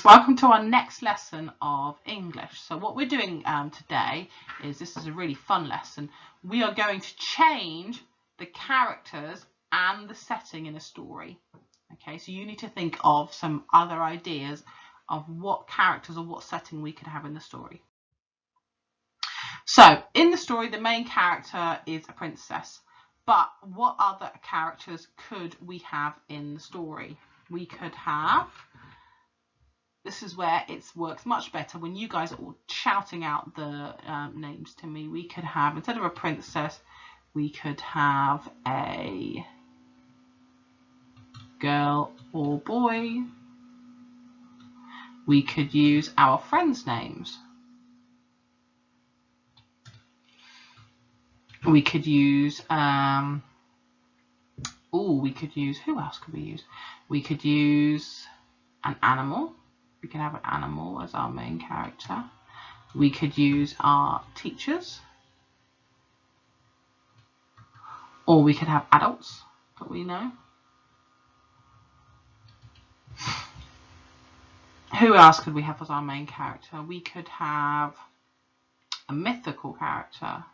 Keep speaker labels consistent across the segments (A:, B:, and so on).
A: Welcome to our next lesson of English. So what we're doing today is, this is a really fun lesson. We are going to change the characters and the setting in a story. Okay, so you need to think of some other ideas of what characters or what setting we could have in the story. So in the story, the main character is a princess. But what other characters could we have in the story? We could have... This is where it works much better when you guys are all shouting out the names to me. We could have, instead of a princess, we could have a girl or boy. We could use our friends' names. We could use, we could use, who else could we use? We could use an animal. We can have an animal as our main character. We could use our teachers. Or we could have adults that we know. Who else could we have as our main character? We could have a mythical character.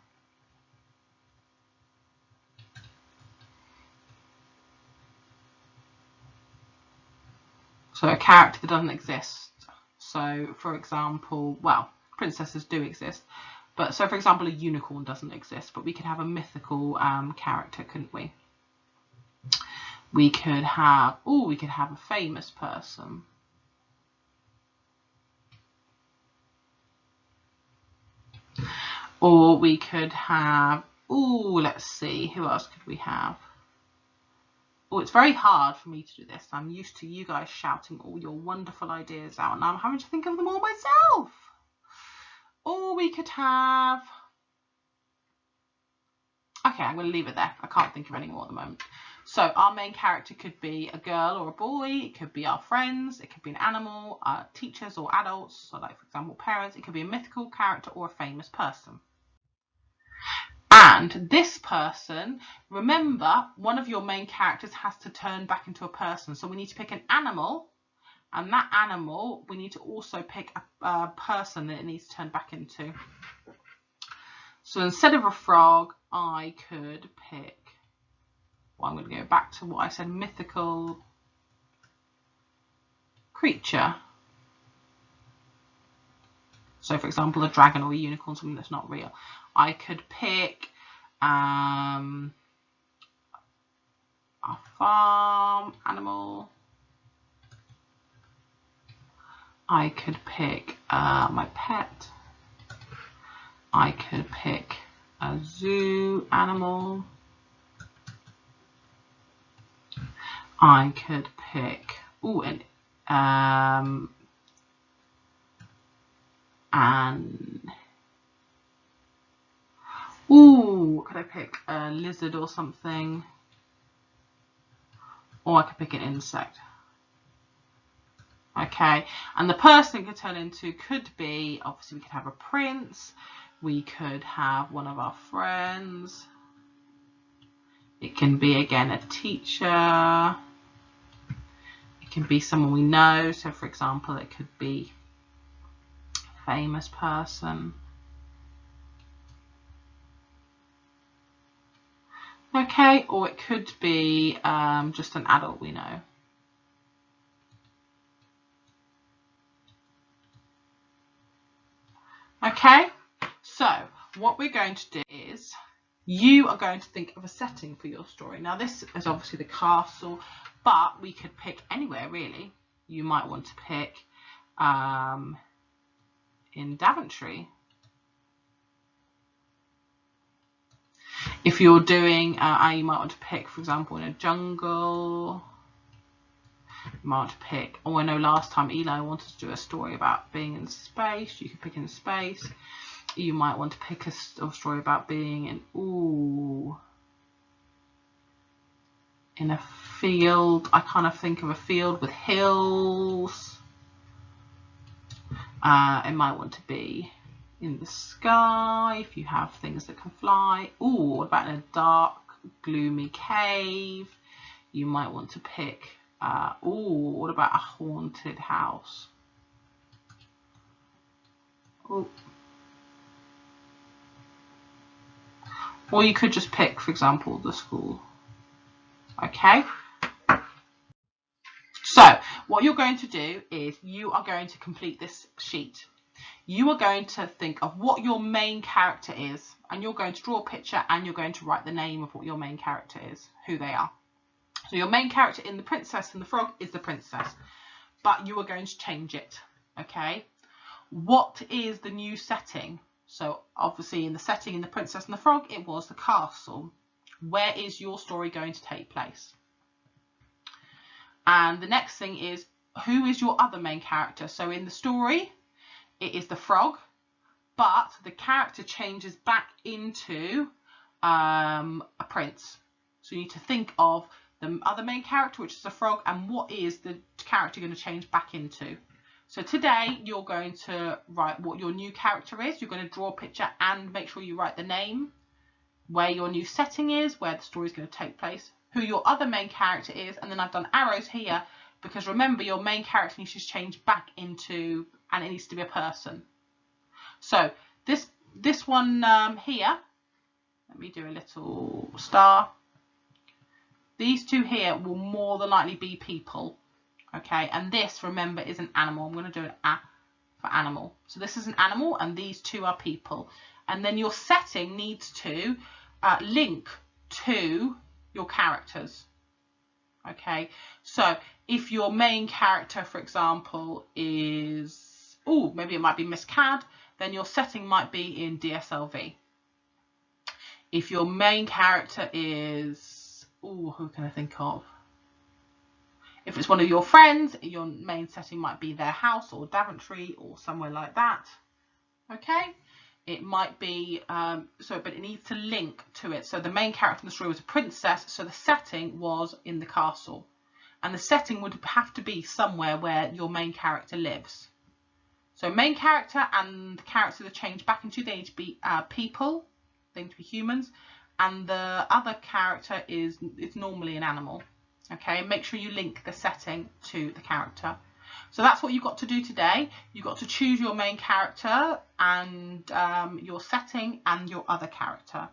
A: So a character that doesn't exist. So, for example, well, princesses do exist, but so for example, a unicorn doesn't exist, but we could have a mythical character, couldn't we? We could have, we could have a famous person. Or we could have, let's see, who else could we have? It's very hard for me to do this. I'm used to you guys shouting all your wonderful ideas out, and I'm having to think of them all myself. Or we could have... Okay, I'm going to leave it there. I can't think of any more at the moment. So our main character could be a girl or a boy. It could be our friends. It could be an animal, teachers or adults. So like, for example, parents. It could be a mythical character or a famous person. And this person, remember, one of your main characters has to turn back into a person. So we need to pick an animal, and that animal, we need to also pick a person that it needs to turn back into. So instead of a frog, I could pick, I'm going to go back to what I said, mythical creature. So for example, a dragon or a unicorn, something that's not real. I could pick a farm animal. I could pick my pet. I could pick a zoo animal. I could pick could I pick a lizard or something? Or I could pick an insect. Okay, and the person it could turn into could be, obviously we could have a prince, we could have one of our friends, it can be again a teacher, it can be someone we know, so for example it could be a famous person. Okay, or it could be just an adult we know. Okay, so what we're going to do is you are going to think of a setting for your story. Now this is obviously the castle, but we could pick anywhere really. You might want to pick in Daventry. If you're doing, you might want to pick, for example, in a jungle. You might want to pick, I know last time Eli wanted to do a story about being in space. You could pick in space. You might want to pick a story about being in a field. I kind of think of a field with hills. It might want to be in the sky if you have things that can fly. What about in a dark, gloomy cave? You might want to pick, what about a haunted house? Ooh. Or you could just pick, for example, the school. Okay. So what you're going to do is you are going to complete this sheet. You are going to think of what your main character is, and you're going to draw a picture and you're going to write the name of what your main character is, who they are. So your main character in The Princess and the Frog is the princess, but you are going to change it. Okay. What is the new setting? So obviously in the setting in The Princess and the Frog, it was the castle. Where is your story going to take place? And the next thing is, who is your other main character? So in the story, it is the frog, but the character changes back into a prince. So you need to think of the other main character, which is a frog, and what is the character going to change back into. So today you're going to write what your new character is. You're going to draw a picture and make sure you write the name, where your new setting is, where the story is going to take place, who your other main character is, and then I've done arrows here because remember your main character needs to change back into, and it needs to be a person. So this one here, let me do a little star. These two here will more than likely be people, okay? And this, remember, is an animal. I'm going to do an A for animal. So this is an animal, and these two are people. And then your setting needs to link to your characters. Okay, so if your main character, for example, is, maybe it might be Miss Cad, then your setting might be in DSLV. If your main character is, who can I think of? If it's one of your friends, your main setting might be their house or Daventry or somewhere like that. Okay. It might be, but it needs to link to it. So the main character in the story was a princess, so the setting was in the castle. And the setting would have to be somewhere where your main character lives. So main character and the character that change back into, they need to be people, they need to be humans. And the other character is normally an animal. Okay, make sure you link the setting to the character. So that's what you've got to do today. You've got to choose your main character and your setting and your other character.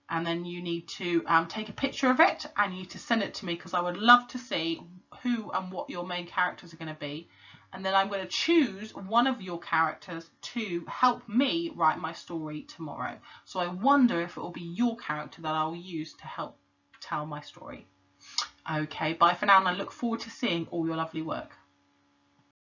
A: And then you need to take a picture of it and you need to send it to me because I would love to see who and what your main characters are going to be. And then I'm going to choose one of your characters to help me write my story tomorrow. So I wonder if it will be your character that I'll use to help tell my story. Okay, bye for now, and I look forward to seeing all your lovely work.